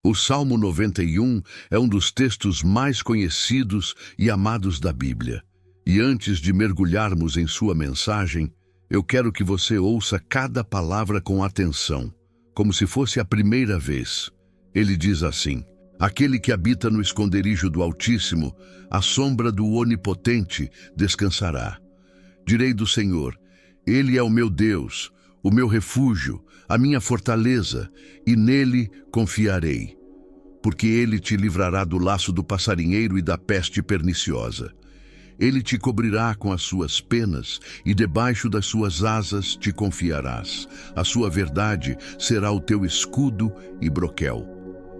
O Salmo 91 é um dos textos mais conhecidos e amados da Bíblia. E antes de mergulharmos em sua mensagem, eu quero que você ouça cada palavra com atenção, como se fosse a primeira vez. Ele diz assim: aquele que habita no esconderijo do Altíssimo, à sombra do Onipotente, descansará. Direi do Senhor: Ele é o meu Deus, o meu refúgio, a minha fortaleza, e nele confiarei. Porque ele te livrará do laço do passarinheiro e da peste perniciosa. Ele te cobrirá com as suas penas, e debaixo das suas asas te confiarás. A sua verdade será o teu escudo e broquel.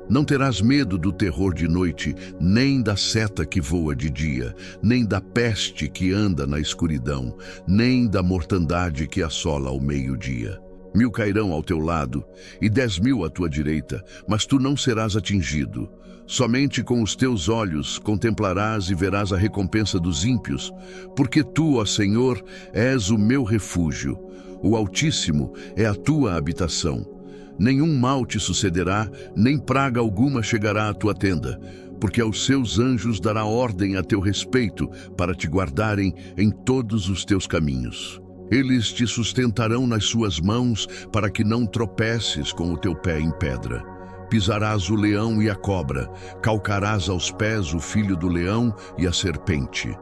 Não terás medo do terror de noite, nem da seta que voa de dia, nem da peste que anda na escuridão, nem da mortandade que assola ao meio-dia. 1000 cairão ao teu lado e 10.000 à tua direita, mas tu não serás atingido. Somente com os teus olhos contemplarás e verás a recompensa dos ímpios, porque tu, ó Senhor, és o meu refúgio. O Altíssimo é a tua habitação. Nenhum mal te sucederá, nem praga alguma chegará à tua tenda, porque aos seus anjos dará ordem a teu respeito, para te guardarem em todos os teus caminhos. Eles te sustentarão nas suas mãos, para que não tropeces com o teu pé em pedra. Pisarás o leão e a cobra, calcarás aos pés o filho do leão e a serpente.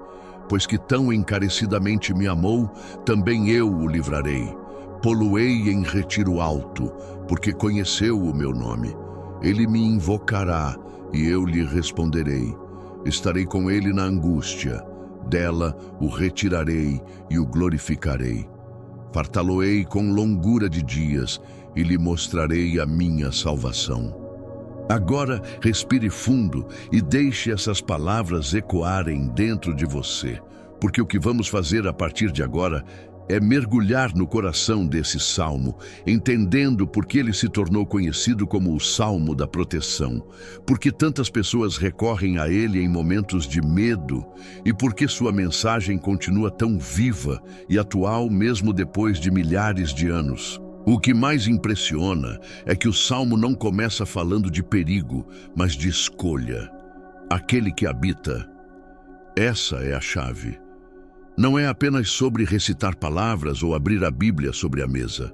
Pois que tão encarecidamente me amou, também eu o livrarei. Pô-lo-ei em retiro alto, porque conheceu o meu nome. Ele me invocará, e eu lhe responderei. Estarei com ele na angústia. Dela o retirarei e o glorificarei. Fartá-lo-ei com longura de dias, e lhe mostrarei a minha salvação. Agora respire fundo e deixe essas palavras ecoarem dentro de você, porque o que vamos fazer a partir de agora é mergulhar no coração desse salmo, entendendo por que ele se tornou conhecido como o Salmo da Proteção, por que tantas pessoas recorrem a ele em momentos de medo e por que sua mensagem continua tão viva e atual mesmo depois de milhares de anos. O que mais impressiona é que o salmo não começa falando de perigo, mas de escolha. Aquele que habita. Essa é a chave. Não é apenas sobre recitar palavras ou abrir a Bíblia sobre a mesa.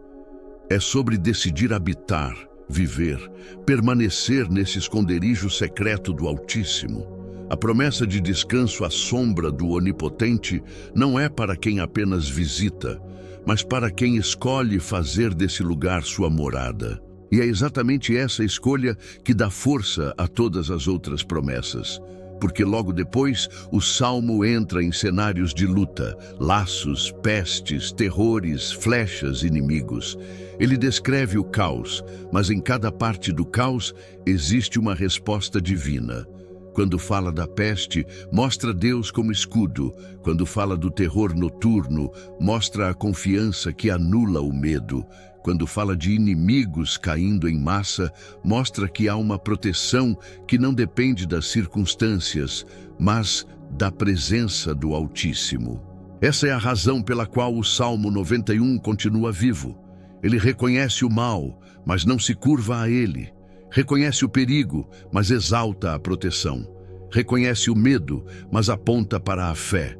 É sobre decidir habitar, viver, permanecer nesse esconderijo secreto do Altíssimo. A promessa de descanso à sombra do Onipotente não é para quem apenas visita, mas para quem escolhe fazer desse lugar sua morada. E é exatamente essa escolha que dá força a todas as outras promessas. Porque logo depois o Salmo entra em cenários de luta, laços, pestes, terrores, flechas, inimigos. Ele descreve o caos, mas em cada parte do caos existe uma resposta divina. Quando fala da peste, mostra Deus como escudo. Quando fala do terror noturno, mostra a confiança que anula o medo. Quando fala de inimigos caindo em massa, mostra que há uma proteção que não depende das circunstâncias, mas da presença do Altíssimo. Essa é a razão pela qual o Salmo 91 continua vivo. Ele reconhece o mal, mas não se curva a ele. Reconhece o perigo, mas exalta a proteção. Reconhece o medo, mas aponta para a fé.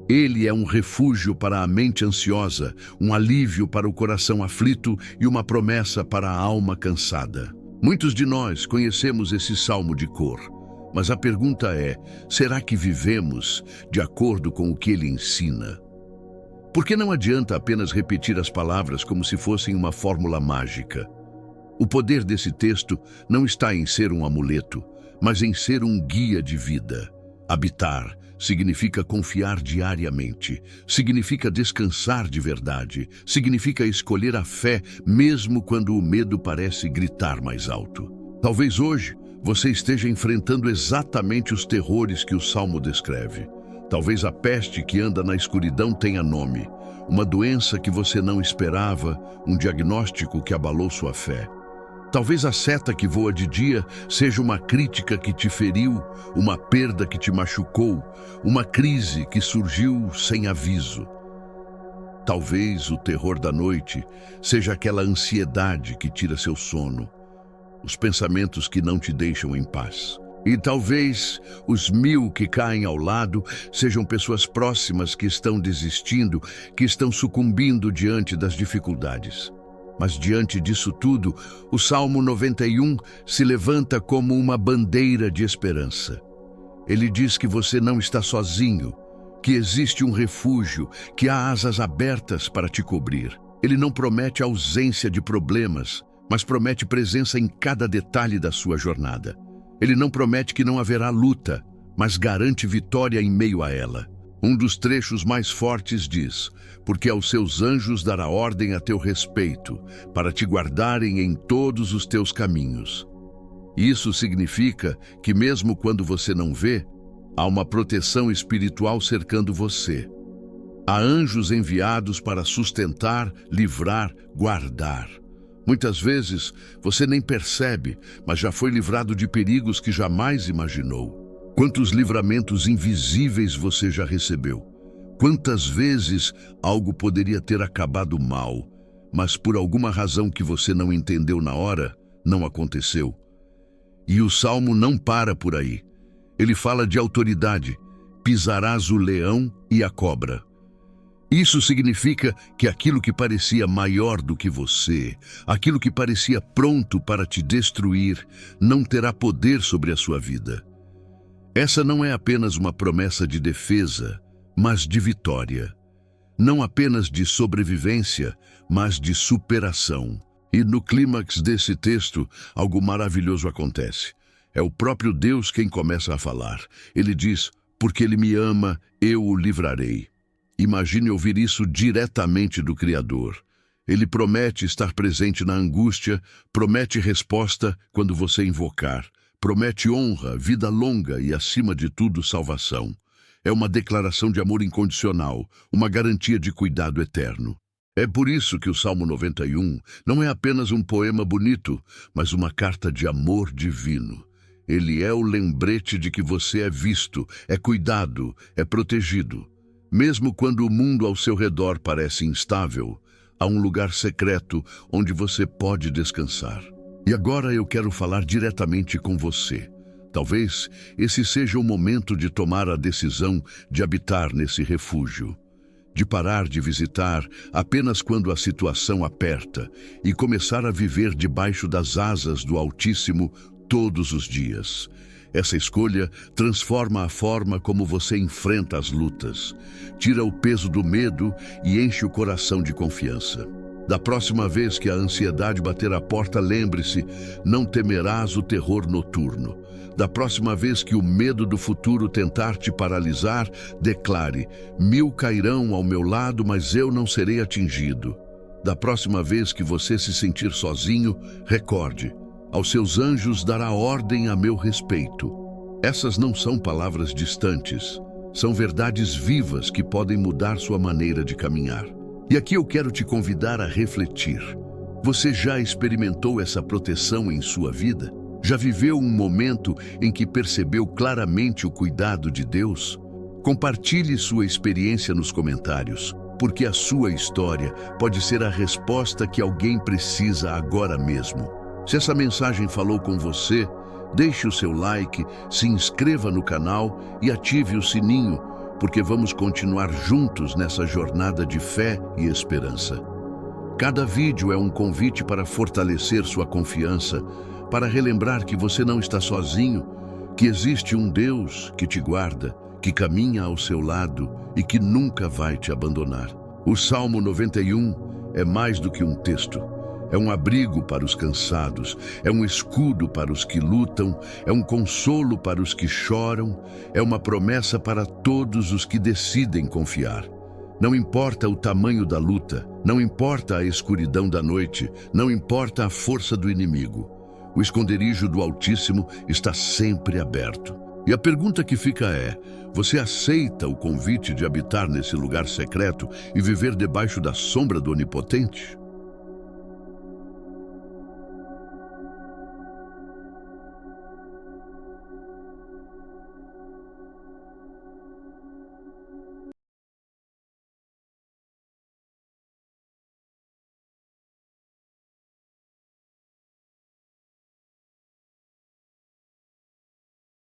Ele é um refúgio para a mente ansiosa, um alívio para o coração aflito e uma promessa para a alma cansada. Muitos de nós conhecemos esse salmo de cor, mas a pergunta é: será que vivemos de acordo com o que ele ensina? Porque não adianta apenas repetir as palavras como se fossem uma fórmula mágica. O poder desse texto não está em ser um amuleto, mas em ser um guia de vida. Habitar significa confiar diariamente, significa descansar de verdade, significa escolher a fé mesmo quando o medo parece gritar mais alto. Talvez hoje você esteja enfrentando exatamente os terrores que o Salmo descreve. Talvez a peste que anda na escuridão tenha nome, uma doença que você não esperava, um diagnóstico que abalou sua fé. Talvez a seta que voa de dia seja uma crítica que te feriu, uma perda que te machucou, uma crise que surgiu sem aviso. Talvez o terror da noite seja aquela ansiedade que tira seu sono, os pensamentos que não te deixam em paz. E talvez os 1000 que caem ao lado sejam pessoas próximas que estão desistindo, que estão sucumbindo diante das dificuldades. Mas diante disso tudo, o Salmo 91 se levanta como uma bandeira de esperança. Ele diz que você não está sozinho, que existe um refúgio, que há asas abertas para te cobrir. Ele não promete ausência de problemas, mas promete presença em cada detalhe da sua jornada. Ele não promete que não haverá luta, mas garante vitória em meio a ela. Um dos trechos mais fortes diz: porque aos seus anjos dará ordem a teu respeito, para te guardarem em todos os teus caminhos. Isso significa que mesmo quando você não vê, há uma proteção espiritual cercando você. Há anjos enviados para sustentar, livrar, guardar. Muitas vezes você nem percebe, mas já foi livrado de perigos que jamais imaginou. Quantos livramentos invisíveis você já recebeu? Quantas vezes algo poderia ter acabado mal, mas por alguma razão que você não entendeu na hora, não aconteceu? E o Salmo não para por aí. Ele fala de autoridade: pisarás o leão e a cobra. Isso significa que aquilo que parecia maior do que você, aquilo que parecia pronto para te destruir, não terá poder sobre a sua vida. Essa não é apenas uma promessa de defesa, mas de vitória. Não apenas de sobrevivência, mas de superação. E no clímax desse texto, algo maravilhoso acontece. É o próprio Deus quem começa a falar. Ele diz: porque Ele me ama, eu o livrarei. Imagine ouvir isso diretamente do Criador. Ele promete estar presente na angústia, promete resposta quando você invocar, promete honra, vida longa e, acima de tudo, salvação. É uma declaração de amor incondicional, uma garantia de cuidado eterno. É por isso que o Salmo 91 não é apenas um poema bonito, mas uma carta de amor divino. Ele é o lembrete de que você é visto, é cuidado, é protegido. Mesmo quando o mundo ao seu redor parece instável, há um lugar secreto onde você pode descansar. E agora eu quero falar diretamente com você. Talvez esse seja o momento de tomar a decisão de habitar nesse refúgio, de parar de visitar apenas quando a situação aperta e começar a viver debaixo das asas do Altíssimo todos os dias. Essa escolha transforma a forma como você enfrenta as lutas, tira o peso do medo e enche o coração de confiança. Da próxima vez que a ansiedade bater à porta, lembre-se: não temerás o terror noturno. Da próxima vez que o medo do futuro tentar te paralisar, declare: 1000 cairão ao meu lado, mas eu não serei atingido. Da próxima vez que você se sentir sozinho, recorde: aos seus anjos dará ordem a meu respeito. Essas não são palavras distantes, são verdades vivas que podem mudar sua maneira de caminhar. E aqui eu quero te convidar a refletir. Você já experimentou essa proteção em sua vida? Já viveu um momento em que percebeu claramente o cuidado de Deus? Compartilhe sua experiência nos comentários, porque a sua história pode ser a resposta que alguém precisa agora mesmo. Se essa mensagem falou com você, deixe o seu like, se inscreva no canal e ative o sininho, porque vamos continuar juntos nessa jornada de fé e esperança. Cada vídeo é um convite para fortalecer sua confiança, para relembrar que você não está sozinho, que existe um Deus que te guarda, que caminha ao seu lado e que nunca vai te abandonar. O Salmo 91 é mais do que um texto. É um abrigo para os cansados, é um escudo para os que lutam, é um consolo para os que choram, é uma promessa para todos os que decidem confiar. Não importa o tamanho da luta, não importa a escuridão da noite, não importa a força do inimigo. O esconderijo do Altíssimo está sempre aberto. E a pergunta que fica é: você aceita o convite de habitar nesse lugar secreto e viver debaixo da sombra do Onipotente?